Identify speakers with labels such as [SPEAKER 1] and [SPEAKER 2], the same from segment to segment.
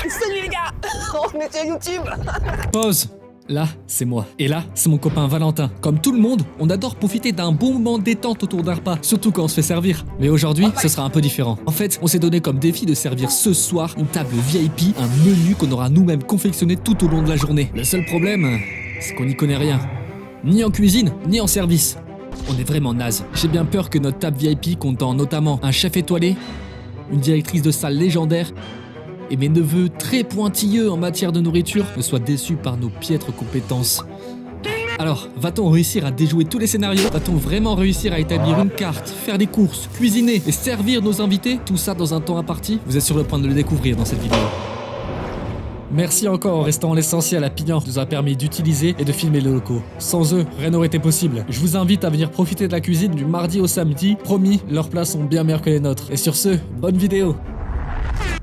[SPEAKER 1] Salut les gars. On est sur YouTube.
[SPEAKER 2] Pause. Là, c'est moi. Et là, c'est mon copain Valentin. Comme tout le monde, on adore profiter d'un bon moment de détente autour d'un repas, surtout quand on se fait servir. Mais aujourd'hui, ce sera un peu différent. En fait, on s'est donné comme défi de servir ce soir une table VIP, un menu qu'on aura nous-mêmes confectionné tout au long de la journée. Le seul problème, c'est qu'on n'y connaît rien. Ni en cuisine, ni en service. On est vraiment naze. J'ai bien peur que notre table VIP comptant notamment un chef étoilé, une directrice de salle légendaire, et mes neveux très pointilleux en matière de nourriture ne soient déçus par nos piètres compétences. Alors, va-t-on réussir à déjouer tous les scénarios? Va-t-on vraiment réussir à établir une carte, faire des courses, cuisiner et servir nos invités? Tout ça dans un temps imparti? Vous êtes sur le point de le découvrir dans cette vidéo. Merci encore au restaurant L'Essentiel à Pignan qui nous a permis d'utiliser et de filmer les locaux. Sans eux, rien n'aurait été possible. Je vous invite à venir profiter de la cuisine du mardi au samedi. Promis, leurs plats sont bien meilleurs que les nôtres. Et sur ce, bonne vidéo.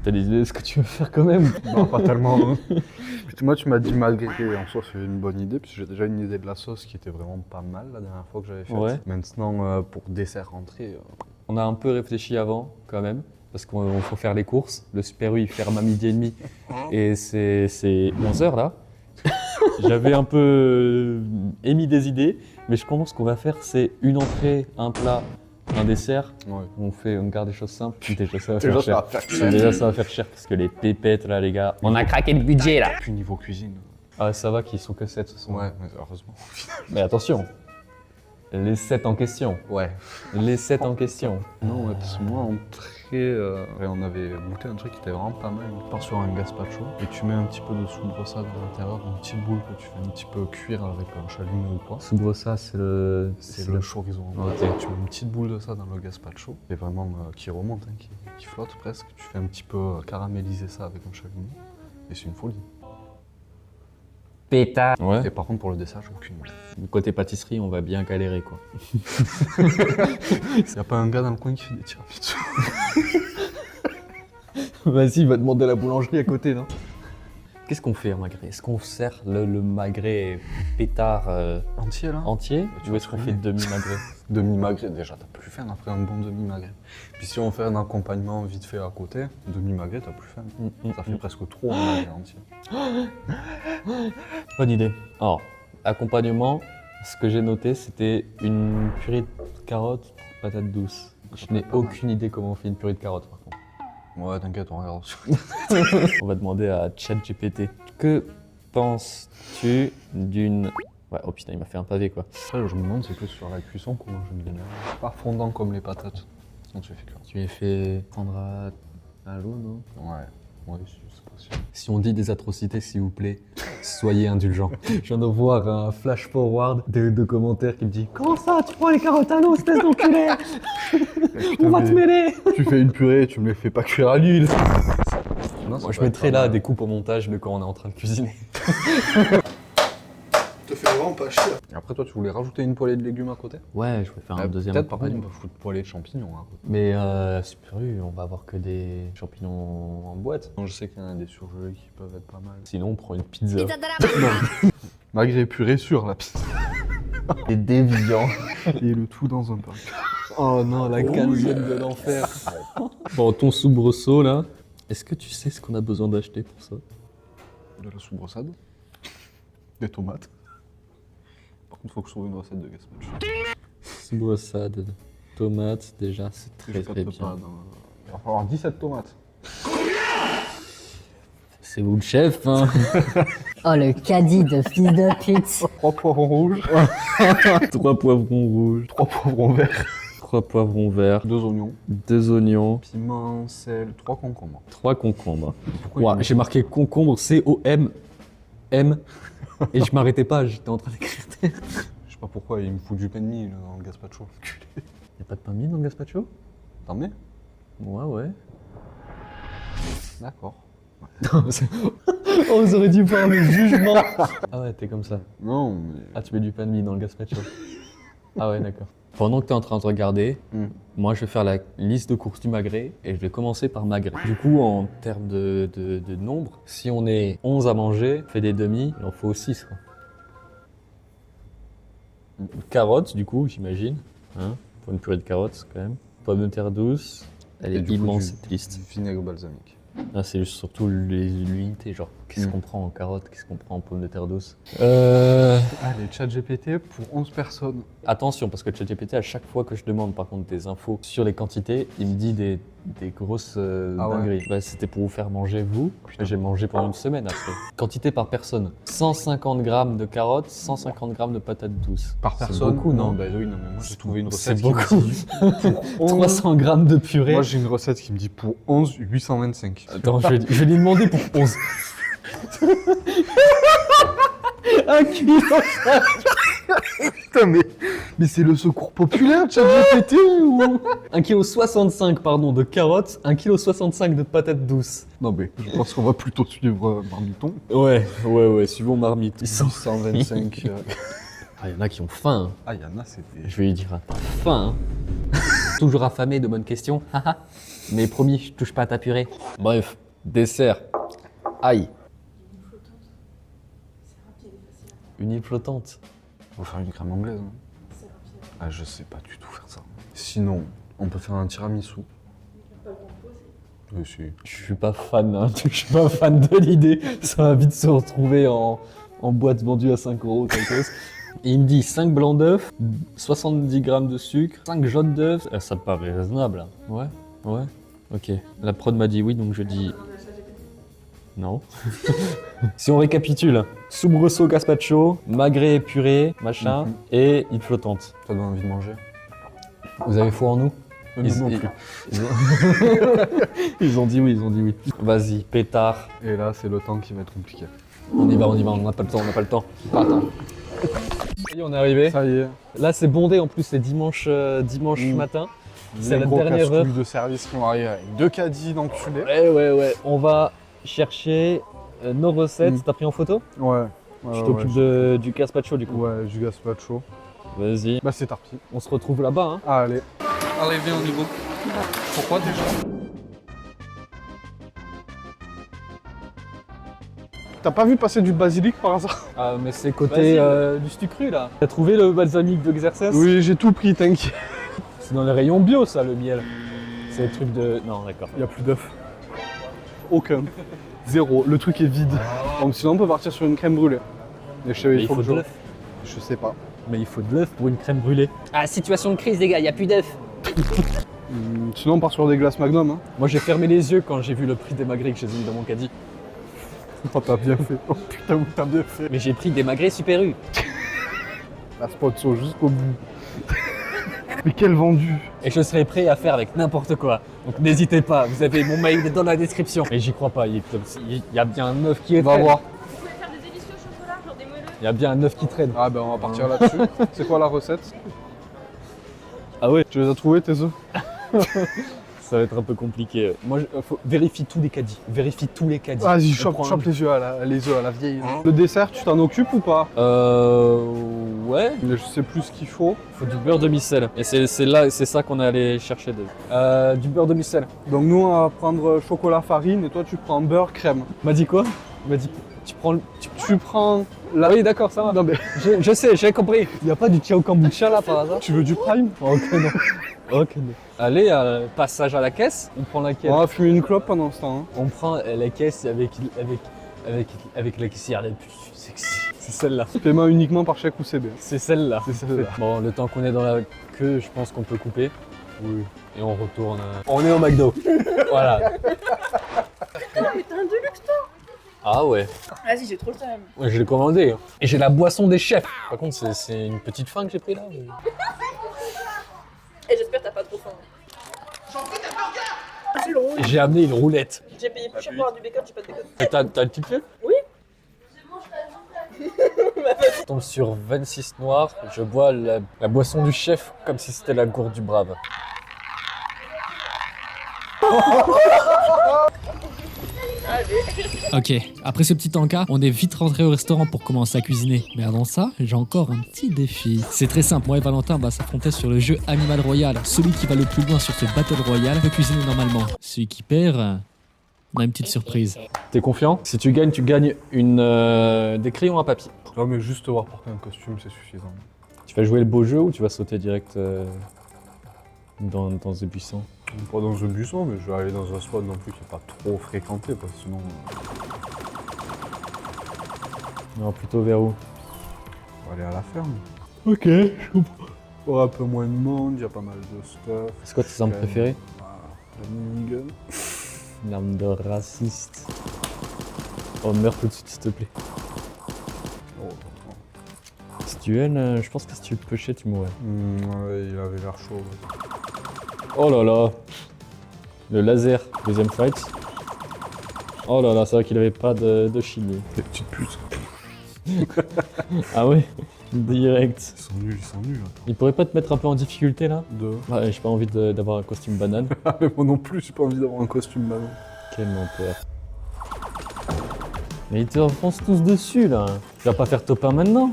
[SPEAKER 3] T'as des idées de ce que tu veux faire quand même?
[SPEAKER 4] Non, pas tellement. Hein. Moi, tu m'as dit malgré en soi, c'est une bonne idée, puisque j'ai déjà une idée de la sauce qui était vraiment pas mal la dernière fois que j'avais fait.
[SPEAKER 3] Ouais.
[SPEAKER 4] Maintenant, pour dessert rentrée.
[SPEAKER 3] On a un peu réfléchi avant quand même, parce qu'il faut faire les courses. Le Super U il ferme à 12h30 et c'est 11h là. J'avais un peu émis des idées, mais je pense qu'on va faire c'est une entrée, un plat, un dessert.
[SPEAKER 4] Ouais.
[SPEAKER 3] On garde des choses simples. Déjà ça va
[SPEAKER 4] Déjà,
[SPEAKER 3] faire cher. Déjà ça va faire cher parce que les pépettes là les gars.
[SPEAKER 1] On a craqué le budget là.
[SPEAKER 4] Puis niveau cuisine.
[SPEAKER 3] Ah ça va qu'ils sont que 7 ce soir.
[SPEAKER 4] Ouais, mais heureusement.
[SPEAKER 3] Mais attention, les 7 en question.
[SPEAKER 4] Ouais.
[SPEAKER 3] Les 7 en question.
[SPEAKER 4] Non, ouais, parce que moi, entrée, on avait goûté un truc qui était vraiment pas mal. Tu pars sur un gazpacho et tu mets un petit peu de soubresaad à l'intérieur, une petite boule que tu fais un petit peu cuire avec un chalumeau ou quoi.
[SPEAKER 3] Soubresaad c'est le...
[SPEAKER 4] C'est le chorizo.
[SPEAKER 3] Ok.
[SPEAKER 4] Tu mets une petite boule de ça dans le gazpacho, et vraiment qui remonte, hein, qui flotte presque. Tu fais un petit peu caraméliser ça avec un chalumeau, et c'est une folie.
[SPEAKER 1] Pétard.
[SPEAKER 3] Ouais.
[SPEAKER 4] Et par contre, pour le dessert, j'ai aucune idée.
[SPEAKER 3] Côté pâtisserie, on va bien galérer quoi.
[SPEAKER 4] Y a pas un gars dans le coin qui fait des tiramisu?
[SPEAKER 3] Vas-y, va demander à la boulangerie à côté, non? Qu'est-ce qu'on fait en magret? Est-ce qu'on sert le magret pétard
[SPEAKER 4] Entier là?
[SPEAKER 3] entier
[SPEAKER 4] Tu
[SPEAKER 3] ou
[SPEAKER 4] vas
[SPEAKER 3] est-ce qu'on
[SPEAKER 4] te
[SPEAKER 3] fait
[SPEAKER 4] ruiner.
[SPEAKER 3] demi-magret?
[SPEAKER 4] Demi-magret, déjà, t'as plus faim après un bon demi-magret. Puis si on fait un accompagnement vite fait à côté, demi-magret, t'as plus faim. Ça fait presque trop un magret entier.
[SPEAKER 3] Bonne idée. Alors, accompagnement, ce que j'ai noté, c'était une purée de carottes, patates douces. Je n'ai aucune idée comment on fait une purée de carottes par contre.
[SPEAKER 4] Ouais, t'inquiète, on regarde.
[SPEAKER 3] On va demander à ChatGPT. Que penses-tu d'une... Ouais, oh putain, il m'a fait un pavé quoi.
[SPEAKER 4] Après, je me demande, c'est plus sur la cuisson comment je me démerde. Pas fondant comme les patates. Sinon, tu les fais cuire.
[SPEAKER 3] Tu les fais prendre à l'eau, non?
[SPEAKER 4] Ouais, c'est possible.
[SPEAKER 3] Si on dit des atrocités, s'il vous plaît, soyez indulgents. Je viens de voir un flash forward de commentaires qui me dit « Comment ça, tu prends les carottes à l'eau, espèce d'enculé? On va te mêler !»
[SPEAKER 4] Tu fais une purée, tu me les fais pas cuire à l'huile.
[SPEAKER 3] Moi, je mettrai là des coupes au montage de quand on est en train de cuisiner.
[SPEAKER 4] Te fait vraiment pas chier. Après, toi, tu voulais rajouter une poêlée de légumes à côté?
[SPEAKER 3] Ouais, je vais faire un deuxième
[SPEAKER 4] Peut-être par contre, on
[SPEAKER 3] accompagnement.
[SPEAKER 4] peut foutre poêlée de champignons à côté.
[SPEAKER 3] Mais Super U, on va avoir que des champignons en boîte.
[SPEAKER 4] Je sais qu'il y en a des surgelés qui peuvent être pas mal.
[SPEAKER 3] Sinon, on prend une pizza.
[SPEAKER 4] Magret purée sur la pizza.
[SPEAKER 3] Des déviants.
[SPEAKER 4] Et le tout dans un pain.
[SPEAKER 3] Oh non, la calzone de l'enfer. Bon, ton soubresaut là, est-ce que tu sais ce qu'on a besoin d'acheter pour ça?
[SPEAKER 4] De la soubresaad. Des tomates. Par contre, faut que je trouve une recette de gazpacho.
[SPEAKER 3] Soubresaad, tomates, déjà, c'est très très bien.
[SPEAKER 4] Il va falloir 17 tomates.
[SPEAKER 3] C'est vous le chef, hein?
[SPEAKER 5] Oh, le caddie de fils de pute.
[SPEAKER 4] 3 poivrons rouges.
[SPEAKER 3] 3 poivrons rouges,
[SPEAKER 4] 3 poivrons verts.
[SPEAKER 3] 3 poivrons verts,
[SPEAKER 4] 2 oignons.
[SPEAKER 3] 2 oignons,
[SPEAKER 4] Piment, sel, 3 concombres.
[SPEAKER 3] 3 concombres.
[SPEAKER 4] Pourquoi
[SPEAKER 3] Ouah,
[SPEAKER 4] il me-
[SPEAKER 3] j'ai marqué concombre, C-O-M-M, et je m'arrêtais pas, j'étais en train d'écrire.
[SPEAKER 4] Je sais pas pourquoi il me fout du pain de mie là, dans le gazpacho.
[SPEAKER 3] Y'a pas de pain de mie dans le gazpacho?
[SPEAKER 4] T'en mets?
[SPEAKER 3] Ouais.
[SPEAKER 4] D'accord.
[SPEAKER 3] On aurait dû voir le jugement. Ah ouais, t'es comme ça.
[SPEAKER 4] Non, mais.
[SPEAKER 3] Ah, tu mets du pain de mie dans le gazpacho. Ah ouais, d'accord. Pendant que t'es en train de regarder, moi je vais faire la liste de courses du magret et je vais commencer par magret. Du coup, en termes de nombre, si on est 11 à manger, on fait des demi, il en faut 6. Carottes, du coup, j'imagine. Hein, pour une purée de carottes, quand même. Pommes de terre douces. Elle
[SPEAKER 4] Et
[SPEAKER 3] est
[SPEAKER 4] du coup,
[SPEAKER 3] immense
[SPEAKER 4] du-
[SPEAKER 3] cette liste.
[SPEAKER 4] Du vinaigre balsamique.
[SPEAKER 3] Ah, c'est surtout l'unité, genre qu'est-ce qu'on prend en carottes, qu'est-ce qu'on prend en pommes de terre douces.
[SPEAKER 4] Allez, ChatGPT pour 11 personnes.
[SPEAKER 3] Attention, parce que ChatGPT, à chaque fois que je demande par contre des infos sur les quantités, il me dit des grosses
[SPEAKER 4] Ah ouais.
[SPEAKER 3] dingueries. Bah, c'était pour vous faire manger vous. J'ai mangé pendant une semaine après. Quantité par personne 150 grammes de carottes, 150 grammes de patates douces.
[SPEAKER 4] Par
[SPEAKER 3] C'est
[SPEAKER 4] personne.
[SPEAKER 3] beaucoup, non?
[SPEAKER 4] Bah oui, non, mais moi j'ai trouvé une
[SPEAKER 3] C'est
[SPEAKER 4] recette qui me
[SPEAKER 3] beaucoup.
[SPEAKER 4] dit pour 11.
[SPEAKER 3] 300 grammes de purée.
[SPEAKER 4] Moi j'ai une recette qui me dit pour 11, 825.
[SPEAKER 3] Attends, je vais lui demander pour 11. 1 kilo.
[SPEAKER 4] Putain, mais c'est le secours populaire, ChatGPT ou
[SPEAKER 3] 1,65 kg pardon, de carottes, 1,65 kg de patates douces.
[SPEAKER 4] Non, mais je pense qu'on va plutôt suivre Marmiton.
[SPEAKER 3] Ouais, suivons Marmite.
[SPEAKER 4] 625.
[SPEAKER 3] Ah, il y en a qui ont faim. Hein.
[SPEAKER 4] Ah, il y en a, c'était.
[SPEAKER 3] Je vais lui dire, faim. Hein. Toujours affamé de bonnes questions. Mais promis, je touche pas à ta purée. Bref, dessert. Aïe. Une île flottante.
[SPEAKER 4] On va faire une crème anglaise. Hein. Ah, je sais pas du tout faire ça. Sinon, on peut faire un tiramisu. Oui, si.
[SPEAKER 3] Je suis pas fan, hein. Je suis pas fan de l'idée. Ça va vite se retrouver en boîte vendue à 5 € quelque chose. Et il me dit 5 blancs d'œufs, 70 grammes de sucre, 5 jaunes d'œufs. Ça me paraît raisonnable. Hein. Ouais. Ok. La prod m'a dit oui, donc je dis non. Si on récapitule, soubresaut gazpacho, magret purée, machin, et île flottante.
[SPEAKER 4] Ça donne envie de manger.
[SPEAKER 3] Vous avez foi en nous?
[SPEAKER 4] Non plus.
[SPEAKER 3] Ils ont dit oui, Vas-y, pétard.
[SPEAKER 4] Et là, c'est le temps qui va être compliqué.
[SPEAKER 3] On y va, on n'a pas le temps, Attends. Ça y est, on est arrivé.
[SPEAKER 4] Ça y est.
[SPEAKER 3] Là, c'est bondé en plus, c'est dimanche matin. C'est la dernière heure.
[SPEAKER 4] de service qui vont arriver avec 2 caddies d'enculés.
[SPEAKER 3] Ouais. On va chercher nos recettes. T'as pris en photo?
[SPEAKER 4] Ouais.
[SPEAKER 3] Je t'occupe du gazpacho du coup.
[SPEAKER 4] Ouais, du gazpacho.
[SPEAKER 3] Vas-y.
[SPEAKER 4] Bah, c'est parti.
[SPEAKER 3] On se retrouve là-bas. Hein.
[SPEAKER 4] Allez. Allez, viens, on y va. Pourquoi déjà? T'as pas vu passer du basilic par hasard?
[SPEAKER 3] Ah, mais c'est côté du sucru là. T'as trouvé le balsamique d'Exercès?
[SPEAKER 4] Oui, j'ai tout pris, t'inquiète.
[SPEAKER 3] C'est dans les rayons bio ça, le miel. C'est le truc de. Non, d'accord.
[SPEAKER 4] Il y a plus d'œufs. Aucun. Zéro. Le truc est vide. Donc sinon on peut partir sur une crème brûlée. Et je sais,
[SPEAKER 3] Mais il faut de l'œuf.
[SPEAKER 4] Je sais pas.
[SPEAKER 3] Mais il faut de l'œuf pour une crème brûlée.
[SPEAKER 1] Ah, situation de crise, les gars, y a plus d'œufs.
[SPEAKER 4] Sinon on part sur des glaces Magnum. Hein.
[SPEAKER 3] Moi j'ai fermé les yeux quand j'ai vu le prix des magrets que j'ai mis dans mon caddie.
[SPEAKER 4] Oh, t'as bien fait. Oh putain, t'as bien fait.
[SPEAKER 1] Mais j'ai pris des magrets Super U.
[SPEAKER 4] La sponsor jusqu'au bout. Mais quel vendu.
[SPEAKER 3] Et je serai prêt à faire avec n'importe quoi. Donc n'hésitez pas, vous avez mon mail dans la description. Mais j'y crois pas, il y a bien un œuf qui est
[SPEAKER 4] On va voir.
[SPEAKER 6] Vous pouvez faire des délicieux au chocolat, genre des moelleux.
[SPEAKER 3] Il y a bien un œuf qui traîne.
[SPEAKER 4] Ah ben on va partir là-dessus. C'est quoi la recette?
[SPEAKER 3] Ah ouais.
[SPEAKER 4] Tu les as trouvés tes œufs?
[SPEAKER 3] Ça va être un peu compliqué. Moi, vérifie tous les caddies. Vérifie tous les caddies.
[SPEAKER 4] Vas-y,
[SPEAKER 3] On prend
[SPEAKER 4] chope les œufs à la vieille. Le dessert, tu t'en occupes ou pas?
[SPEAKER 3] Ouais.
[SPEAKER 4] Je sais plus ce qu'il faut.
[SPEAKER 3] Il faut du beurre de micelle. Et c'est ça qu'on est allé chercher. Du beurre de micelle.
[SPEAKER 4] Donc nous on va prendre chocolat farine et toi tu prends beurre crème.
[SPEAKER 3] M'a dit quoi? Il m'a dit tu prends.
[SPEAKER 4] Tu prends la...
[SPEAKER 3] Oui, d'accord, ça va.
[SPEAKER 4] Non mais
[SPEAKER 3] Je sais, j'ai compris. Il n'y a pas du Ciao Kombucha là par hasard?
[SPEAKER 4] tu veux du prime?
[SPEAKER 3] Ok, non. Ok, non. Allez, passage à la caisse. On prend laquelle?
[SPEAKER 4] On va fumer une clope pendant ce temps. Hein.
[SPEAKER 3] On prend la caisse avec la caissière la plus sexy. C'est celle-là.
[SPEAKER 4] Paiement uniquement par chèque ou CB.
[SPEAKER 3] C'est celle-là.
[SPEAKER 4] C'est celle-là.
[SPEAKER 3] Bon, le temps qu'on est dans la queue, je pense qu'on peut couper. Oui. Et on retourne. On est au McDo. Voilà.
[SPEAKER 6] Mais t'as un Deluxe toi?
[SPEAKER 3] Ah ouais.
[SPEAKER 6] Vas-y, j'ai trop le temps.
[SPEAKER 3] Ouais, je l'ai commandé. Et j'ai la boisson des chefs. Par contre, c'est une petite faim que j'ai pris là.
[SPEAKER 6] Et j'espère que t'as pas trop faim.
[SPEAKER 3] Et j'ai amené une roulette.
[SPEAKER 6] J'ai payé plus cher pour avoir du bacon, j'ai pas de bacon.
[SPEAKER 3] Et t'as le ticket?
[SPEAKER 6] Oui.
[SPEAKER 3] Je tombe sur 26 noirs. Je bois la boisson du chef comme si c'était la gourde du brave.
[SPEAKER 2] Ok, après ce petit encas, on est vite rentré au restaurant pour commencer à cuisiner. Mais avant ça, j'ai encore un petit défi. C'est très simple, moi et Valentin va s'affronter sur le jeu Animal Royal. Celui qui va le plus loin sur ce Battle Royale peut cuisiner normalement. Celui qui perd, on a une petite surprise.
[SPEAKER 3] T'es confiant? Si tu gagnes des crayons à papier.
[SPEAKER 4] Non mais juste avoir porté un costume c'est suffisant.
[SPEAKER 3] Tu vas jouer le beau jeu ou tu vas sauter direct dans les buissons?
[SPEAKER 4] Pas dans un buisson, mais je vais aller dans un spot non plus qui n'est pas trop fréquenté, parce que sinon
[SPEAKER 3] Non, plutôt vers où?
[SPEAKER 4] on va aller à la ferme.
[SPEAKER 3] Ok, je comprends.
[SPEAKER 4] Il y aura un peu moins de monde, il y a pas mal de stuff.
[SPEAKER 3] C'est quoi tes armes préférées?
[SPEAKER 4] La minigun.
[SPEAKER 3] Une arme de raciste. Oh, meurs tout de suite, s'il te plaît.
[SPEAKER 4] Oh, attends.
[SPEAKER 3] Si tu veux, je pense que si tu pushais, tu mourrais.
[SPEAKER 4] Ouais, il avait l'air chaud. Ouais.
[SPEAKER 3] Oh là là. Le laser, deuxième fight. Oh là là, c'est vrai qu'il avait pas de chimie.
[SPEAKER 4] Les petites putes.
[SPEAKER 3] Ah ouais? Direct.
[SPEAKER 4] Ils sont nuls, attends.
[SPEAKER 3] Il pourrait pas te mettre un peu en difficulté là?
[SPEAKER 4] Deux.
[SPEAKER 3] Ouais, j'ai pas envie d'avoir un costume banane.
[SPEAKER 4] Ah, mais moi non plus, j'ai pas envie d'avoir un costume banane.
[SPEAKER 3] Quel menteur. Mais ils te enfoncent tous dessus là. Tu vas pas faire top 1 maintenant?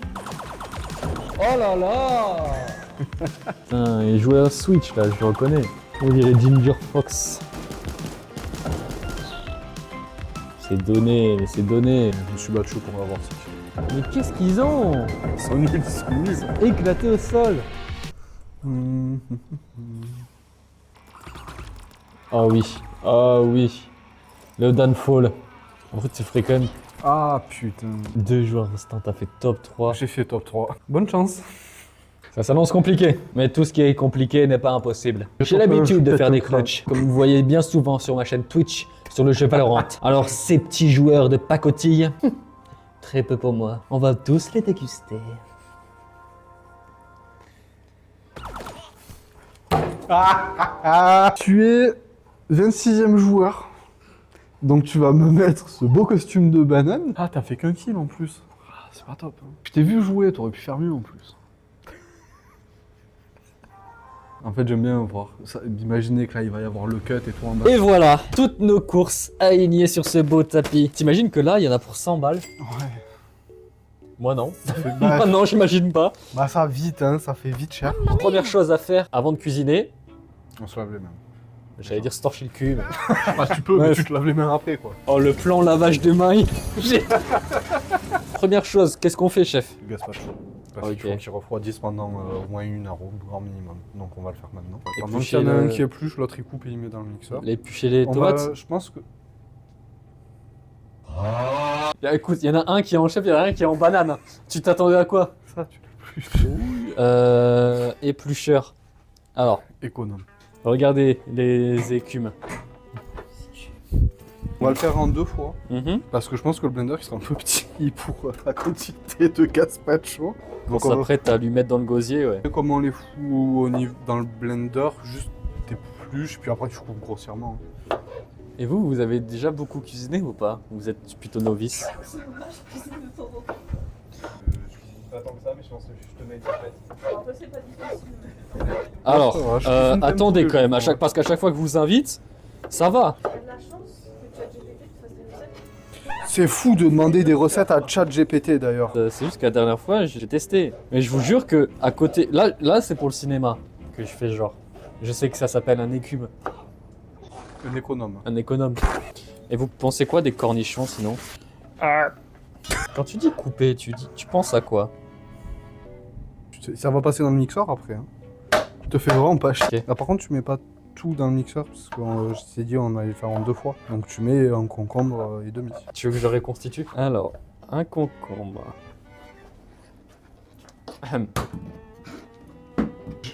[SPEAKER 3] Oh là là. Putain, il jouait à Switch là, je le reconnais. On dirait Ginger Fox. C'est donné, mais c'est donné.
[SPEAKER 4] Je me suis battu pour l'avoir, c'est qui.
[SPEAKER 3] Mais qu'est-ce qu'ils ont?
[SPEAKER 4] Ils sont nuls.
[SPEAKER 3] Éclaté au sol. Ah oui, ah oui. Le downfall. En fait, tu ferais quand même
[SPEAKER 4] Ah putain.
[SPEAKER 3] 2 joueurs restants, t'as fait top 3.
[SPEAKER 4] J'ai fait top 3. Bonne chance.
[SPEAKER 3] Ça s'annonce compliqué, mais tout ce qui est compliqué n'est pas impossible. J'ai
[SPEAKER 4] peux
[SPEAKER 3] l'habitude de
[SPEAKER 4] peut-être
[SPEAKER 3] faire des
[SPEAKER 4] le craindre.
[SPEAKER 3] clutches, comme vous voyez bien souvent sur ma chaîne Twitch, sur le jeu Valorant. Alors ces petits joueurs de pacotille, très peu pour moi. On va tous les déguster.
[SPEAKER 4] Tu es 26e joueur. Donc tu vas me mettre ce beau costume de banane. Ah, t'as fait qu'un kill en plus. Ah, c'est pas top. Hein. Je t'ai vu jouer, t'aurais pu faire mieux en plus. En fait, j'aime bien voir. Imaginer que là, il va y avoir le cut et tout en bas.
[SPEAKER 3] Et voilà, toutes nos courses alignées sur ce beau tapis. T'imagines que là, il y en a pour 100 balles?
[SPEAKER 4] Ouais.
[SPEAKER 3] Moi non.
[SPEAKER 4] Bah,
[SPEAKER 3] Moi non, j'imagine pas.
[SPEAKER 4] bah ça vite, hein, ça fait vite cher.
[SPEAKER 3] Première chose à faire avant de cuisiner,
[SPEAKER 4] On se lave les mains.
[SPEAKER 3] j'allais dire se torcher le cul. Mais...
[SPEAKER 4] Bah tu peux,
[SPEAKER 3] Ouais,
[SPEAKER 4] mais tu te laves les mains après quoi.
[SPEAKER 3] Oh, le plan lavage de mains. Première chose, qu'est-ce qu'on fait, chef?
[SPEAKER 4] Le gazpacho. Parce
[SPEAKER 3] Ok.
[SPEAKER 4] qu'il faut qu'il refroidisse pendant au moins 1 heure au grand minimum. Donc on va le faire maintenant. Pendant
[SPEAKER 3] Éplucher
[SPEAKER 4] qu'il y en a un
[SPEAKER 3] le-
[SPEAKER 4] qui épluche, l'autre il coupe et il met dans le mixeur.
[SPEAKER 3] L'éplucher les
[SPEAKER 4] On
[SPEAKER 3] tomates.
[SPEAKER 4] va, je pense que...
[SPEAKER 3] Écoute, il y en a un qui est en chef, il y en a un qui est en banane. Tu t'attendais à quoi?
[SPEAKER 4] Ça, tu l'épluches.
[SPEAKER 3] Éplucheur. Alors,
[SPEAKER 4] Économe.
[SPEAKER 3] regardez les écumes.
[SPEAKER 4] On va le faire en 2 fois.
[SPEAKER 3] Mhm.
[SPEAKER 4] Parce que je pense que le blender il sera un peu petit pour la quantité de gazpacho.
[SPEAKER 3] On
[SPEAKER 4] Donc on va
[SPEAKER 3] s'apprête à lui mettre dans le gosier, ouais.
[SPEAKER 4] faire comme on les fout au niveau, dans le blender, juste t'épluches, puis après tu coupes grossièrement.
[SPEAKER 3] Et vous, vous avez déjà beaucoup cuisiné ou pas? Vous êtes plutôt novice?
[SPEAKER 6] Moi, je cuisine de temps en temps.
[SPEAKER 4] Pas tant que ça, mais je pense que je te mets une tapette.
[SPEAKER 6] Alors, après, c'est pas difficile.
[SPEAKER 3] Alors,
[SPEAKER 4] ça va, je cuisine plein de
[SPEAKER 3] attendez
[SPEAKER 4] trucs,
[SPEAKER 3] quand même,
[SPEAKER 4] moi.
[SPEAKER 3] parce qu'à chaque fois que je vous invite, ça va.
[SPEAKER 6] T'as de la chance que ChatGPT te fasse des recettes.
[SPEAKER 4] C'est fou de demander des recettes à ChatGPT d'ailleurs.
[SPEAKER 3] C'est juste que la dernière fois, j'ai testé. Mais je vous jure que à côté, là c'est pour le cinéma que je fais genre. Je sais que ça s'appelle un écume,
[SPEAKER 4] Un économe.
[SPEAKER 3] un économe. Et vous pensez quoi des cornichons sinon? Quand tu dis couper, tu penses à quoi?
[SPEAKER 4] Ça va passer dans le mixeur après. Hein. Tu te fais vraiment pas chier.
[SPEAKER 3] Ok.
[SPEAKER 4] Ah, par contre, tu mets pas tout dans le mixeur parce que je t'ai dit on allait le faire en 2 fois. Donc tu mets un concombre et demi.
[SPEAKER 3] Tu veux que je reconstitue? Alors, un concombre. Ahem.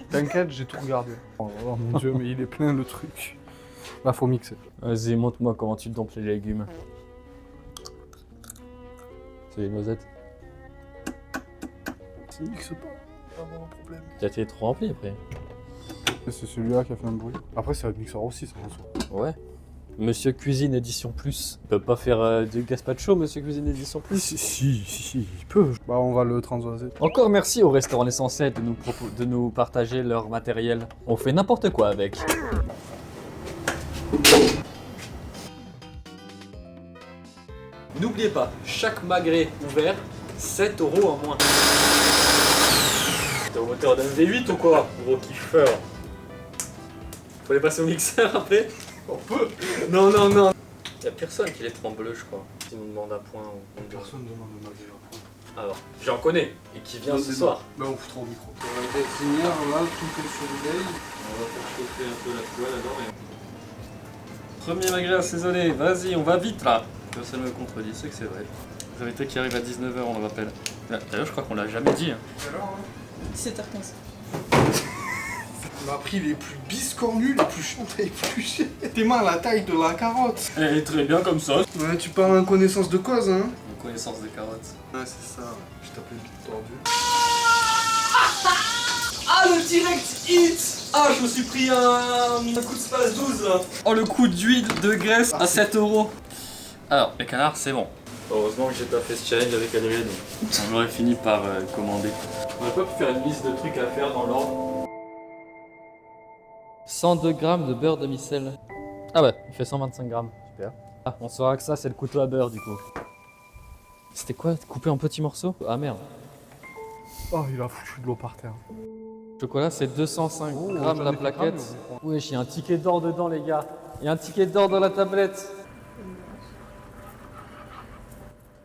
[SPEAKER 4] T'inquiète, j'ai tout regardé. Oh, mon dieu, mais il est plein le truc. Là, faut mixer.
[SPEAKER 3] Vas-y, montre-moi comment tu domptes les légumes. C'est les noisettes.
[SPEAKER 4] Ça mixe pas, pas avoir un problème.
[SPEAKER 3] Tu as été trop rempli après.
[SPEAKER 4] C'est celui-là qui a fait un bruit. Après, c'est le mixeur aussi, ça en soi.
[SPEAKER 3] Ouais. Monsieur Cuisine Édition Plus. Il peut pas faire du gazpacho, Monsieur Cuisine Édition Plus.
[SPEAKER 4] Si, il peut. Bah, on va le transvaser.
[SPEAKER 3] Encore merci au restaurant L'Essentiel de nous partager leur matériel. On fait n'importe quoi avec. N'oubliez pas, chaque magret ouvert, 7 € en moins. T'es au moteur d'un V8 ou quoi, gros kiffeur? Faut les passer au mixeur après? On peut. Non. Y'a personne qui les prend bleu, je crois. Qui nous demande un point ou
[SPEAKER 4] Personne demande de magret à point.
[SPEAKER 3] Alors, j'en connais, et qui vient ce soir.
[SPEAKER 4] Bah on fout trop au micro. La gazinière là, tout est sur le
[SPEAKER 3] On va faire chauffer un peu la poêle alors. Premier magret assaisonné, vas-y, on va vite là. Personne ne me contredit, c'est que c'est vrai. Les invités qui arrivent à 19h, on le rappelle. D'ailleurs, je crois qu'on l'a jamais dit.
[SPEAKER 6] 17h15.
[SPEAKER 4] On a pris les plus biscornus, les plus chiants et les plus chers. Tes mains à la taille de la carotte.
[SPEAKER 3] Elle est très bien comme ça.
[SPEAKER 4] Ouais, tu parles en connaissance de cause, hein.
[SPEAKER 3] En connaissance des carottes.
[SPEAKER 4] Ouais, c'est ça. Je tape les bite tordues.
[SPEAKER 3] Ah, le direct hit. Ah, je me suis pris un coup de space 12 là. Oh, le coup d'huile de graisse à 7 €. Alors, les canards, c'est bon. Heureusement que j'ai pas fait ce challenge avec Adrien, donc on aurait fini par commander. On aurait pas pu faire une liste de trucs à faire dans l'ordre. 102 grammes de beurre demi-sel. Ah ouais, il fait 125 grammes. Super. Ah, on saura que ça, c'est le couteau à beurre du coup. C'était quoi? Coupé en petits morceaux? Ah merde.
[SPEAKER 4] Oh, il a foutu de l'eau par terre.
[SPEAKER 3] Chocolat, c'est 205 grammes
[SPEAKER 4] j'en
[SPEAKER 3] la
[SPEAKER 4] ai fait
[SPEAKER 3] plaquette.
[SPEAKER 4] grammes,
[SPEAKER 3] Wesh, il y a un ticket d'or dedans, les gars. Il y a un ticket d'or dans la tablette.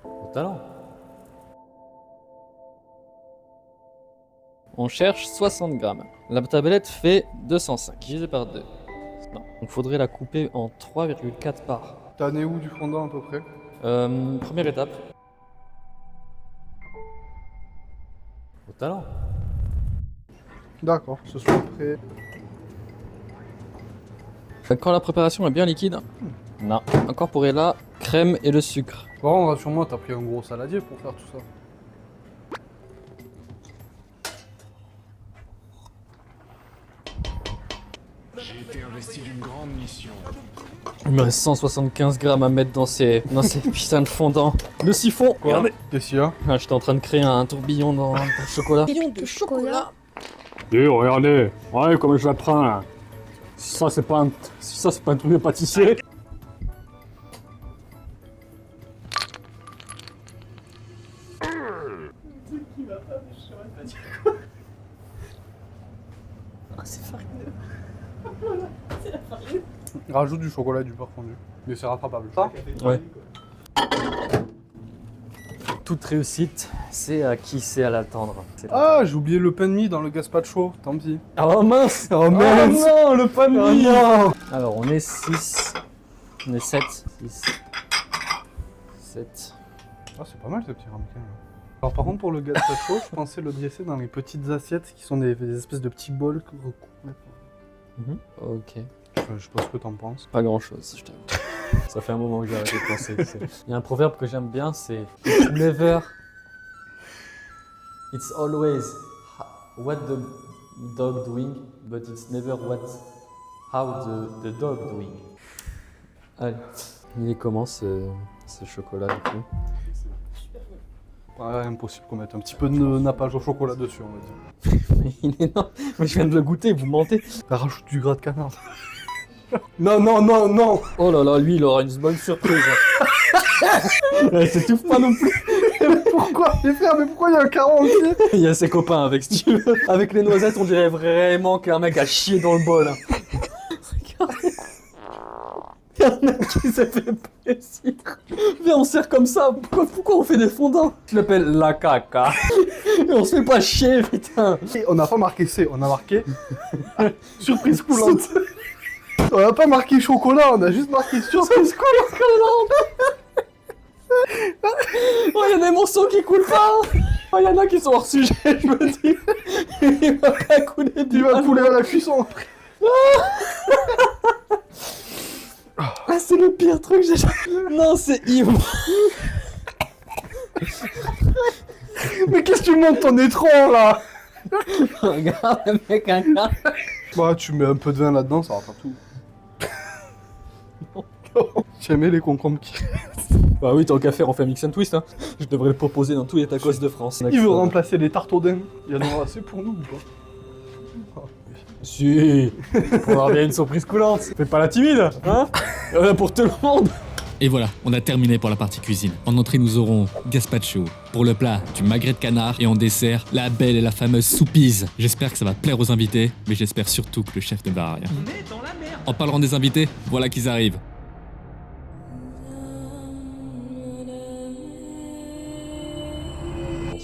[SPEAKER 3] Au talent. On cherche 60 grammes. La tablette fait 205, divisé par 2. Non. Donc faudrait la couper en 3,4 parts.
[SPEAKER 4] T'as né où du fondant à peu près?
[SPEAKER 3] Première étape. Au talent.
[SPEAKER 4] D'accord, ce soit prêt.
[SPEAKER 3] Quand la préparation est bien liquide, non. Incorporez la crème et le sucre.
[SPEAKER 4] Bon, rassure-moi, t'as pris un gros saladier pour faire tout ça.
[SPEAKER 3] Il me reste 175 grammes à mettre dans ces putains de fondants. Le siphon. Regardez.
[SPEAKER 4] Qu'est-ce qu'il y a?
[SPEAKER 3] Ah, j'étais en train de créer un tourbillon dans le chocolat.
[SPEAKER 5] De chocolat.
[SPEAKER 7] Regardez, ouais, comme je la prends là. Si ça c'est pas un truc de pâtissier.
[SPEAKER 4] Rajoute du chocolat et du beurre fondu. Mais c'est rattrapable.
[SPEAKER 3] Ouais. Toute réussite, c'est à qui c'est à l'attendre.
[SPEAKER 4] Ah, j'ai oublié le pain de mie dans le gazpacho, tant pis.
[SPEAKER 3] Oh mince!
[SPEAKER 4] Oh mince!
[SPEAKER 3] non, le pain de
[SPEAKER 4] Oh
[SPEAKER 3] mie!
[SPEAKER 4] non!
[SPEAKER 3] Alors on est 6. On est 7. 6. 7.
[SPEAKER 4] Ah, c'est pas mal ce petit ramequin là. Alors par contre pour le gazpacho, je pensais le dresser dans les petites assiettes qui sont des espèces de petits bols recouverts.
[SPEAKER 3] Ok.
[SPEAKER 4] Je sais pas ce que t'en penses.
[SPEAKER 3] Pas grand chose, je t'avoue. Ça fait un moment que j'ai arrêté de penser. Il y a un proverbe que j'aime bien, c'est It's never. It's always what the dog doing, but it's never how the dog doing. Allez. Il est comment ce chocolat du coup?
[SPEAKER 4] Ouais, impossible qu'on mette un petit peu de nappage au chocolat dessus, on va dire.
[SPEAKER 3] Il est énorme. Mais je viens de le goûter, vous mentez.
[SPEAKER 4] Rajoute du gras de canard. Non, non, non, non!
[SPEAKER 3] Oh là là, lui il aura une bonne surprise. Il s'étouffe pas non plus.
[SPEAKER 4] Pourquoi? Les frères, mais pourquoi il y a un caron au pied?
[SPEAKER 3] Il y a ses copains avec, si tu veux. Avec les noisettes, on dirait vraiment qu'un mec a chié dans le bol. Regardez. Il y a un mec qui s'est fait plaisir. Viens, on sert comme ça. Pourquoi on fait des fondants? Je l'appelle la caca. Et on se fait pas chier, putain.
[SPEAKER 4] Et on n'a pas marqué C, on a marqué surprise coulante. On n'a pas marqué chocolat, on a juste marqué surprise coulante.
[SPEAKER 3] Oh, il y a des morceaux qui coulent pas. Oh, il y en a qui sont hors sujet, je me dis. Il va pas couler du
[SPEAKER 4] Il va
[SPEAKER 3] mal.
[SPEAKER 4] couler à la cuisson.
[SPEAKER 3] Ah, c'est le pire truc que j'ai jamais... Non, c'est ivre.
[SPEAKER 4] Mais qu'est-ce que tu montes ton étron là?
[SPEAKER 3] Regarde le mec, un gars.
[SPEAKER 4] Bah, tu mets un peu de vin là-dedans, ça rattrape tout. J'ai aimé les concombres qui...
[SPEAKER 3] Bah oui, tant qu'à faire, on fait mix and twist, hein. Je devrais le proposer dans tous les tacos de France.
[SPEAKER 4] Il veut remplacer les tartes au daim. Il y en aura assez pour nous ou pas?
[SPEAKER 3] Si, pour avoir bien une surprise coulante. Fais pas la timide, hein. Il y en a pour tout le monde.
[SPEAKER 2] Et voilà, on a terminé pour la partie cuisine. En entrée, nous aurons gazpacho. Pour le plat, du magret de canard. Et en dessert, la belle et la fameuse soupise. J'espère que ça va plaire aux invités, mais j'espère surtout que le chef ne verra rien.
[SPEAKER 6] On est dans la merde.
[SPEAKER 2] En parlant des invités, voilà qu'ils arrivent.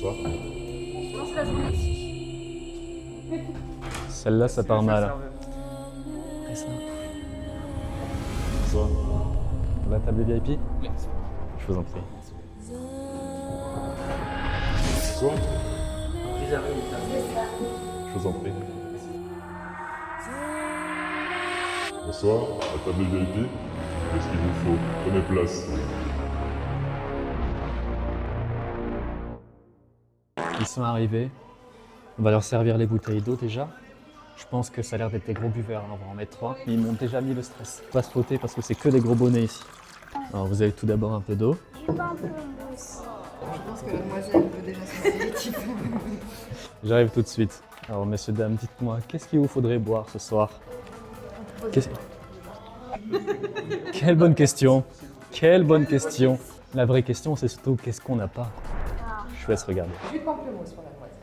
[SPEAKER 8] Bonsoir.
[SPEAKER 6] Non, c'est la journée.
[SPEAKER 3] Celle-là, ça part mal.
[SPEAKER 8] Bonsoir.
[SPEAKER 3] La table des VIP? Je vous en prie.
[SPEAKER 8] Bonsoir. Je vous en prie. Bonsoir, la table VIP. Qu'est-ce qu'il vous faut? Prenez place.
[SPEAKER 3] Ils sont arrivés. On va leur servir les bouteilles d'eau déjà. Je pense que ça a l'air d'être des gros buveurs, alors on va en mettre 3. Ils m'ont déjà mis le stress. Pas se frotter parce que c'est que des gros bonnets ici. Alors vous avez tout d'abord un peu d'eau.
[SPEAKER 6] Je pas un peu mousse.
[SPEAKER 9] Je pense que la demoiselle peut déjà sentir l'équipe.
[SPEAKER 3] J'arrive tout de suite. Alors messieurs, dames, dites-moi, qu'est-ce qu'il vous faudrait boire ce soir? Quelle bonne question. Quelle bonne question. La vraie question, c'est surtout qu'est-ce qu'on n'a pas. Je vous laisse regarder.
[SPEAKER 9] Jus de pamplemousse pour la demoiselle.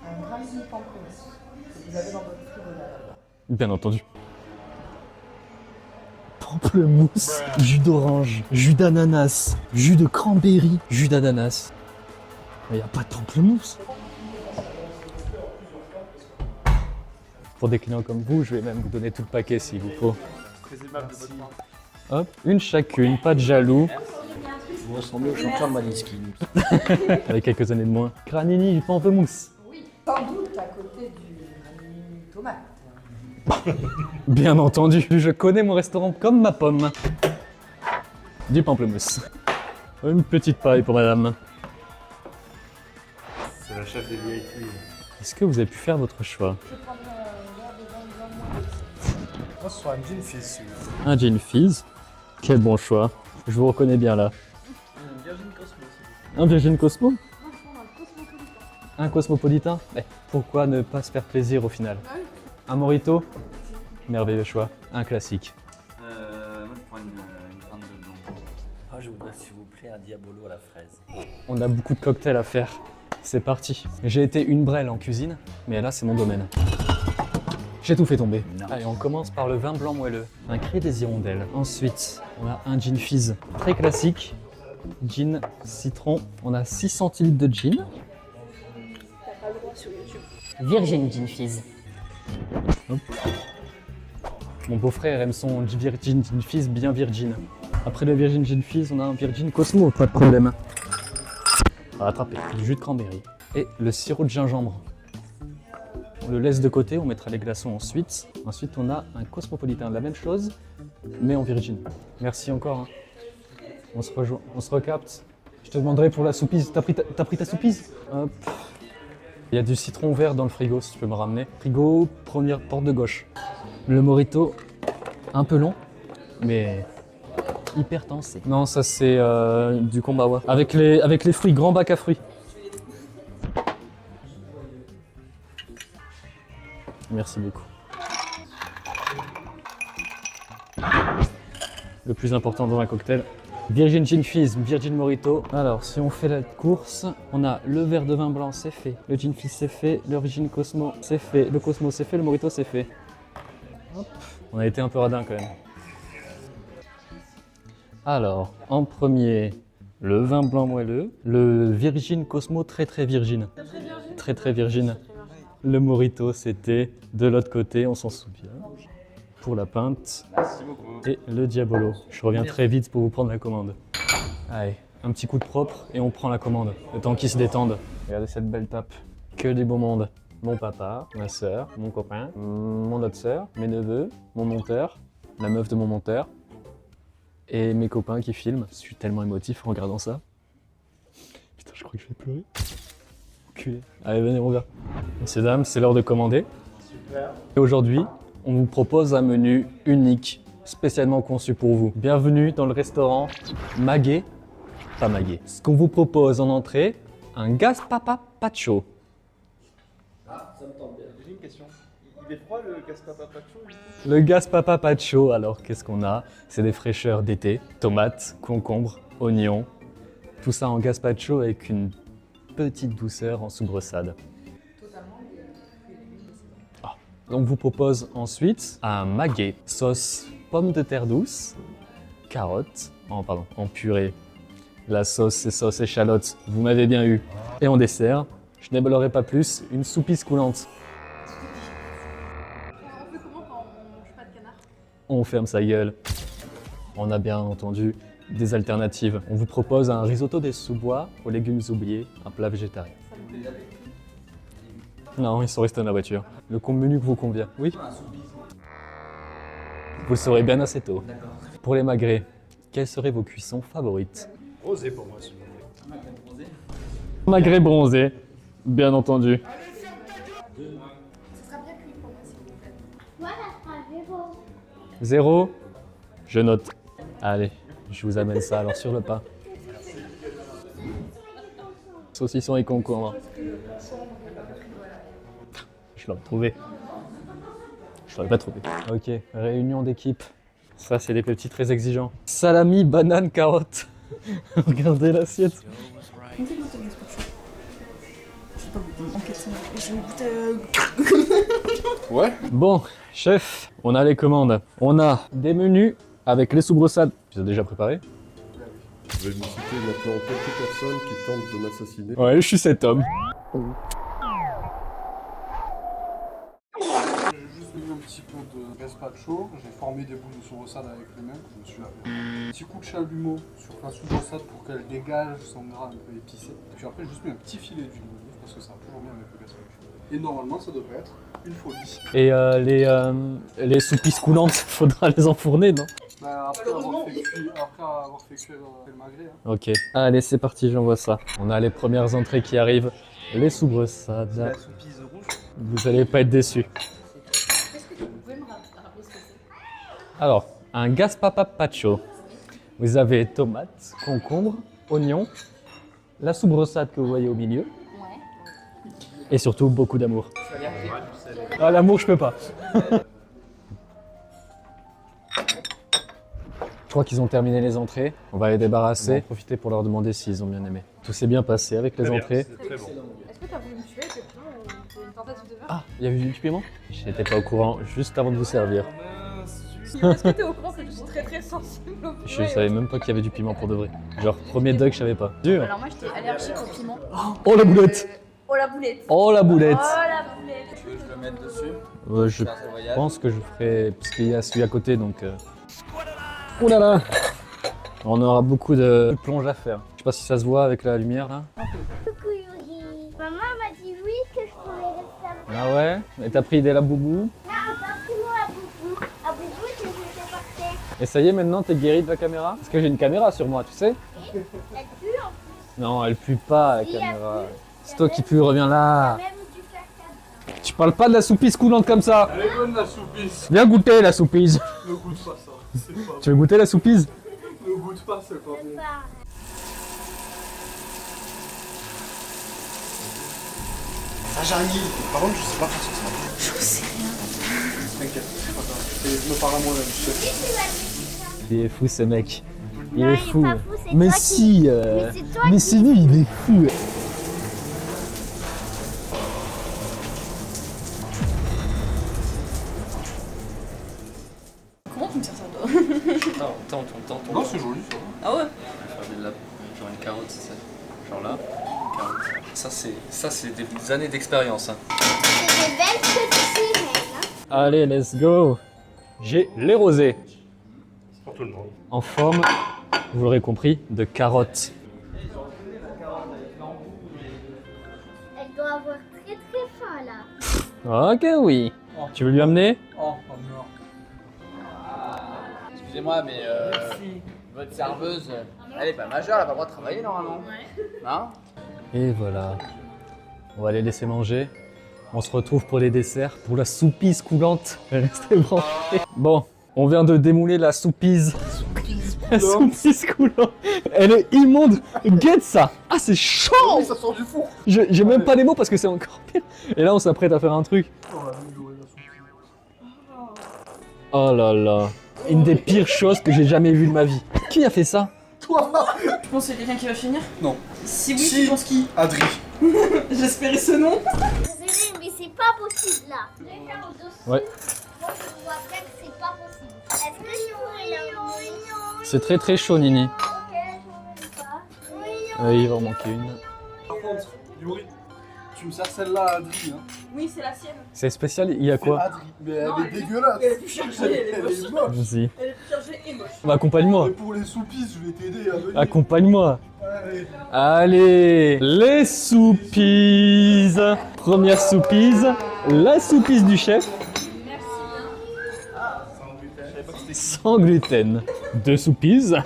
[SPEAKER 9] Un gramme de pamplemousse que vous avez dans votre frigo là-bas.
[SPEAKER 3] Bien entendu. Pamplemousse, jus d'orange, jus d'ananas, jus de cranberry, jus d'ananas. Mais il n'y a pas de pamplemousse. Pour des clients comme vous, je vais même vous donner tout le paquet s'il vous faut. Merci. Hop, une chacune, pas de jaloux.
[SPEAKER 1] Vous ressemblez au chanteur de Malinsky.
[SPEAKER 3] Avec quelques années de moins. Granini du pamplemousse.
[SPEAKER 9] Oui, sans doute à côté du tomate.
[SPEAKER 3] Bien entendu, je connais mon restaurant comme ma pomme. Du pamplemousse. Une petite paille pour madame.
[SPEAKER 8] C'est la chef des VIP.
[SPEAKER 3] Est-ce que vous avez pu faire votre choix?
[SPEAKER 7] Moi, ce soit un gin fizz.
[SPEAKER 3] Un gin fizz. Quel bon choix. Je vous reconnais bien là. Un Virgin Cosmo? Un cosmopolitain? Mais pourquoi ne pas se faire plaisir au final? Un Morito? Merveilleux choix. Un classique.
[SPEAKER 1] Moi, je prends une grande de blanc. Ah, je voudrais, s'il vous plaît, un Diabolo à la fraise.
[SPEAKER 3] On a beaucoup de cocktails à faire. C'est parti. J'ai été une brêle en cuisine, mais là, c'est mon domaine. J'ai tout fait tomber. Allez, on commence par le vin blanc moelleux. Un cri des hirondelles. Ensuite, on a un gin fizz très classique. Gin citron. On a 6 centilitres de gin.
[SPEAKER 6] T'as pas le droit sur YouTube.
[SPEAKER 5] Virgin Gin Fizz.
[SPEAKER 3] Hop. Mon beau-frère aime son Virgin Gin Fizz bien virgin. Après le Virgin Gin Fizz, on a un Virgin Cosmo, pas de problème. On va attraper du jus de cranberry et le sirop de gingembre. On le laisse de côté, on mettra les glaçons ensuite. Ensuite, on a un cosmopolitain, la même chose, mais en virgin. Merci encore. Hein. On se rejoint, on se recapte. Je te demanderai pour la soupise. T'as pris ta soupise? Hop. Il y a du citron vert dans le frigo, si tu peux me ramener. Frigo, première porte de gauche. Le Morito, un peu long, mais hyper tensé. Non, ça c'est du Kombawa. Avec les fruits, grand bac à fruits. Merci beaucoup. Le plus important dans un cocktail. Virgin Gin Fizz, Virgin Morito. Alors, si on fait la course, on a le verre de vin blanc, c'est fait. Le Gin Fizz, c'est fait. Le Virgin Cosmo, c'est fait. Le Cosmo, c'est fait. Le Morito, c'est fait. Hop. On a été un peu radin quand même. Alors, en premier, le vin blanc moelleux. Le Virgin Cosmo, très très virgin. Très très virgin. Le Morito, c'était de l'autre côté, on s'en souvient. Pour la pinte. Et le Diabolo. Je reviens très vite pour vous prendre la commande. Allez, un petit coup de propre et on prend la commande. Le temps qu'ils se détendent. Regardez cette belle tape. Que du beau monde. Mon papa, ma soeur, mon copain, mon autre soeur, mes neveux, mon monteur, la meuf de mon monteur et mes copains qui filment. Je suis tellement émotif en regardant ça. Putain, je crois que je vais pleurer. Enculé. Allez, venez, on vient. Messieurs, dames, c'est l'heure de commander. Super. Et aujourd'hui, on vous propose un menu unique, spécialement conçu pour vous. Bienvenue dans le restaurant Maguet, pas Maguet. Ce qu'on vous propose en entrée, un gazpapacho.
[SPEAKER 10] Ah, ça me tente bien. J'ai une question. Il est froid le gazpapacho?
[SPEAKER 3] Le gazpapacho, alors qu'est-ce qu'on a? C'est des fraîcheurs d'été, tomates, concombres, oignons, tout ça en gazpacho avec une petite douceur en soubressade. Donc, on vous propose ensuite un maguet, sauce pomme de terre douce, carottes, en purée. La sauce, c'est sauce échalote, vous m'avez bien eu. Et en dessert, je n'ébalerai pas plus, une soupise coulante.
[SPEAKER 6] On fait comment quand on mange pas de canard?
[SPEAKER 3] On ferme sa gueule. On a bien entendu des alternatives. On vous propose un risotto des sous-bois aux légumes oubliés, un plat végétarien. Non, ils sont restés dans la voiture. Le menu vous convient. Oui. Vous le saurez bien assez tôt. Pour les magrets, quelles seraient vos cuissons favorites?
[SPEAKER 7] Rosé pour moi, s'il vous plaît.
[SPEAKER 3] Magret bronzé, bien entendu.
[SPEAKER 6] Ce sera bien cuit pour moi, s'il vous plaît.
[SPEAKER 11] Moi, ça sera 0.
[SPEAKER 3] 0, je note. Allez, je vous amène ça alors sur le pain. Saucisson et concombre. Je l'aurais trouvé. Je l'aurais pas trouvé. Ok, réunion d'équipe. Ça, c'est des petits très exigeants. Salami, banane, carotte. Regardez l'assiette.
[SPEAKER 9] On fait goûter le gazpacho. Je sais pas goûter. Enquête, ça va. Je vais goûter.
[SPEAKER 4] Ouais.
[SPEAKER 3] Bon, chef, on a les commandes. On a des menus avec les soubresades. Tu les as déjà préparés?
[SPEAKER 8] Je vais vous citer maintenant quelques personnes qui tentent de m'assassiner.
[SPEAKER 3] Ouais, je suis cet homme.
[SPEAKER 12] J'ai juste mis un petit peu de gazpacho, j'ai formé des boules de soubresade avec les mains, je me suis lavé. Un petit coup de chalumeau sur la soubresade pour qu'elle dégage son gras un peu épicé. Et puis après, j'ai juste mis un petit filet d'huile d'olive parce que ça va toujours bien avec le gazpacho. Et normalement, ça devrait être une folie.
[SPEAKER 3] Et les soupisses coulantes, faudra les enfourner, non?
[SPEAKER 12] Bah, après avoir fait cuire le magret. Hein.
[SPEAKER 3] Ok. Allez, c'est parti, j'envoie ça. On a les premières entrées qui arrivent. Les soubresades.
[SPEAKER 1] La soupise rouge.
[SPEAKER 3] Vous allez pas être déçus.
[SPEAKER 6] Est-ce que vous pouvez me rappeler ce que c'est?
[SPEAKER 3] Alors, un gazpapacho. Vous avez tomates, concombres, oignons, la soubresade que vous voyez au milieu.
[SPEAKER 6] Ouais.
[SPEAKER 3] Et surtout, beaucoup d'amour. Ah, l'amour, je peux pas. Je crois qu'ils ont terminé les entrées. On va les débarrasser. On va en profiter pour leur demander s'ils ont bien aimé. Tout s'est bien passé avec les entrées.
[SPEAKER 7] Très bon.
[SPEAKER 6] Est-ce que t'as voulu me tuer avec le piment ou c'est une tentative de meurtre?
[SPEAKER 3] Ah, il y avait du piment? J'étais pas au courant, juste avant de vous servir.
[SPEAKER 6] Est-ce que t'es au courant que je suis très très sensible au piment?
[SPEAKER 3] Je savais même pas qu'il y avait du piment pour de vrai. Genre, premier dog, je savais pas. Dur.
[SPEAKER 6] Alors moi j'étais allergique au piment.
[SPEAKER 3] Oh la boulette!
[SPEAKER 6] Oh la boulette!
[SPEAKER 3] Oh la boulette!
[SPEAKER 6] Oh la boulette!
[SPEAKER 1] Tu veux que je le mette dessus?
[SPEAKER 3] Je
[SPEAKER 1] Faire ce voyage.
[SPEAKER 3] pense que je ferai... Parce qu'il y a celui à côté, donc... Oh là là! On aura beaucoup de plonge à faire. Je sais pas si ça se voit avec la lumière, là.
[SPEAKER 11] Coucou Yuri. Maman m'a dit oui que je pouvais rester avec.
[SPEAKER 3] Ah ouais? Et t'as pris des laboubou?
[SPEAKER 11] Non, pas pris moi à boubou. À boubou, je faisais partir.
[SPEAKER 3] Et ça y est, maintenant, t'es guéri de la caméra? Parce que j'ai une caméra sur moi, tu sais?
[SPEAKER 11] Elle pue en plus.
[SPEAKER 3] Non, elle pue pas, la
[SPEAKER 11] Si, elle
[SPEAKER 3] caméra.
[SPEAKER 11] pue.
[SPEAKER 3] C'est toi qui pue, reviens là.
[SPEAKER 11] Même du caca.
[SPEAKER 3] Tu parles pas de la soupise coulante comme ça.
[SPEAKER 12] Elle est bonne la soupise.
[SPEAKER 3] Viens goûter la soupise.
[SPEAKER 12] Ne goûte pas ça. C'est pas
[SPEAKER 3] Tu veux goûter la soupise?
[SPEAKER 12] Ne goûte pas, c'est pas bon.
[SPEAKER 10] Ça j'arrive. Par contre, je sais pas faire ce que ça.
[SPEAKER 6] Je sais rien.
[SPEAKER 12] T'inquiète, c'est pas grave. Je me parle à moi-même, je sais.
[SPEAKER 3] Il est fou ce mec. Il
[SPEAKER 11] Non,
[SPEAKER 3] est
[SPEAKER 11] il est
[SPEAKER 3] fou.
[SPEAKER 11] pas fou, c'est
[SPEAKER 3] Mais
[SPEAKER 11] toi qui-
[SPEAKER 3] si,
[SPEAKER 11] Mais c'est toi
[SPEAKER 3] mais
[SPEAKER 11] qui-
[SPEAKER 3] c'est lui, il est fou.
[SPEAKER 9] Comment tu me sers ça, toi?
[SPEAKER 1] Tente.
[SPEAKER 12] Non, c'est joli ça.
[SPEAKER 9] Ah ouais?
[SPEAKER 1] Faire genre une carotte, c'est ça. Genre là, une carotte. Ça c'est des années d'expérience. Hein.
[SPEAKER 11] C'est des belles petites sirènes. Hein.
[SPEAKER 3] Allez, let's go. J'ai les rosés.
[SPEAKER 7] Pour tout le monde.
[SPEAKER 3] En forme, vous l'aurez compris, de carottes.
[SPEAKER 11] Elle doit avoir très très faim là.
[SPEAKER 3] Ok, oui. Tu veux lui amener?
[SPEAKER 12] Oh, oh non.
[SPEAKER 10] Excusez-moi, mais votre serveuse, elle est pas majeure, elle a pas le droit de travailler normalement. Hein?
[SPEAKER 3] Et voilà. On va les laisser manger. On se retrouve pour les desserts, pour la soupise coulante. Restez branchés. Bon, on vient de démouler la soupise. La soupise coulante. Elle est immonde. Get ça. Ah, c'est chaud.
[SPEAKER 12] Oh, ça sort du four.
[SPEAKER 3] J'ai même pas les mots parce que c'est encore pire. Et là, on s'apprête à faire un truc.
[SPEAKER 12] Oh, la vidéo est la soupise.
[SPEAKER 3] Oh là là. Une des pires choses que j'ai jamais vues de ma vie. Qui a fait ça?
[SPEAKER 12] Toi.
[SPEAKER 9] Tu penses que c'est quelqu'un qui va finir?
[SPEAKER 12] Non.
[SPEAKER 9] Si oui,
[SPEAKER 12] Si.
[SPEAKER 9] tu penses qui?
[SPEAKER 12] Adri.
[SPEAKER 9] J'espérais ce nom.
[SPEAKER 11] Désolée, mais c'est pas possible là. Je vais faire au-dessous.
[SPEAKER 3] Ouais.
[SPEAKER 11] Moi, je vois bien que c'est pas possible. Est-ce que je pourrais la
[SPEAKER 3] C'est très très chaud, Nini.
[SPEAKER 11] Ok, je pourrais pas.
[SPEAKER 3] Il va en manquer une.
[SPEAKER 12] Par contre, Yuri, tu me sers celle-là à Adri. Hein.
[SPEAKER 9] Oui, c'est la sienne.
[SPEAKER 3] C'est spécial, il y a quoi?
[SPEAKER 12] Adri. Mais elle
[SPEAKER 9] Non,
[SPEAKER 12] est dégueulasse.
[SPEAKER 9] Elle est plus chargée, elle est moche.
[SPEAKER 3] Vas-y.
[SPEAKER 9] Elle est plus chargée et moche.
[SPEAKER 3] Bah, accompagne-moi.
[SPEAKER 12] Et pour les soupises, je vais t'aider à venir.
[SPEAKER 3] Accompagne-moi.
[SPEAKER 12] Allez.
[SPEAKER 3] Allez, les soupises. Première soupise, la soupise du chef. Sans gluten. Deux soupises.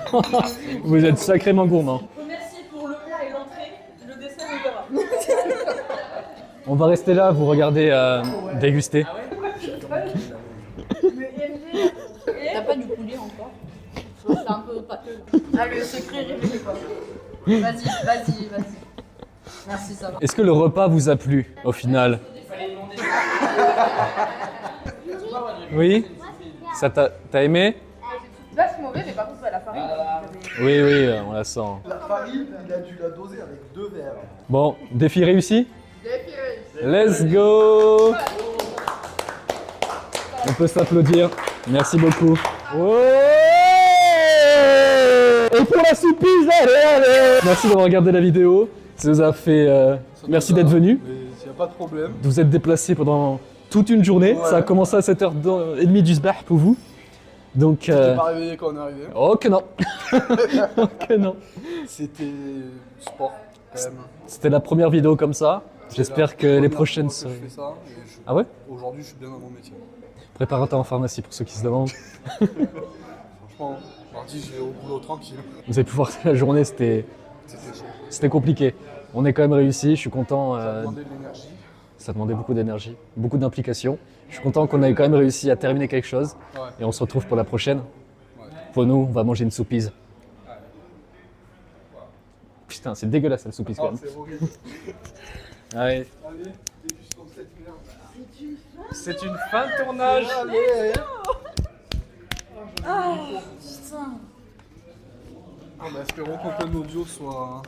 [SPEAKER 3] Vous êtes sacrément gourmand.
[SPEAKER 9] Merci pour le plat et l'entrée. Le dessert, on verra.
[SPEAKER 3] On va rester là, vous regardez déguster.
[SPEAKER 9] T'as pas du poulet encore? C'est un peu pâteux. Ah, le secret révélé quoi. Vas-y. Merci, ça va.
[SPEAKER 3] Est-ce que le repas vous a plu au final? Oui? Ça t'as aimé?
[SPEAKER 9] Là, c'est mauvais, mais par contre, la farine.
[SPEAKER 3] Oui, on la sent.
[SPEAKER 12] La farine, il a dû la doser avec 2 verres.
[SPEAKER 3] Bon, défi réussi? Let's go! On peut s'applaudir. Merci beaucoup. Ouais! Et pour la soupise, allez! Merci d'avoir regardé la vidéo. Ça vous a fait... merci d'être venu.
[SPEAKER 12] Il n'y a pas de problème.
[SPEAKER 3] Vous êtes déplacé pendant toute une journée.
[SPEAKER 12] Ouais.
[SPEAKER 3] Ça a commencé à 7h30 du sbah pour vous. Donc...
[SPEAKER 12] T'es pas réveillé quand on est arrivé?
[SPEAKER 3] Oh que non. Oh que non.
[SPEAKER 12] C'était sport, quand même.
[SPEAKER 3] C'était la première vidéo comme ça. J'espère que les prochaines
[SPEAKER 12] seraient...
[SPEAKER 3] seraient... Ah ouais?
[SPEAKER 12] Aujourd'hui, je suis bien dans mon métier.
[SPEAKER 3] Préparateur en pharmacie pour ceux qui se demandent.
[SPEAKER 12] Franchement, mardi, je vais au boulot tranquille.
[SPEAKER 3] Vous avez pu voir la journée, c'était compliqué. On est quand même réussi, je suis content.
[SPEAKER 12] Ça demandait de l'énergie.
[SPEAKER 3] Ça demandait beaucoup d'énergie, beaucoup d'implication. Je suis content qu'on ait quand même réussi à terminer quelque chose.
[SPEAKER 12] Ouais.
[SPEAKER 3] Et on se retrouve pour la prochaine.
[SPEAKER 12] Ouais.
[SPEAKER 3] Pour nous, on va manger une soupise.
[SPEAKER 12] Ouais.
[SPEAKER 3] Putain, c'est dégueulasse la soupise quand même.
[SPEAKER 12] C'est horrible.
[SPEAKER 3] Allez.
[SPEAKER 12] Allez, dégustons cette merde.
[SPEAKER 3] C'est une fin de tournage.
[SPEAKER 12] Allez.
[SPEAKER 9] Ah, putain.
[SPEAKER 12] Bon, bah, espérons qu'aucun audio soit...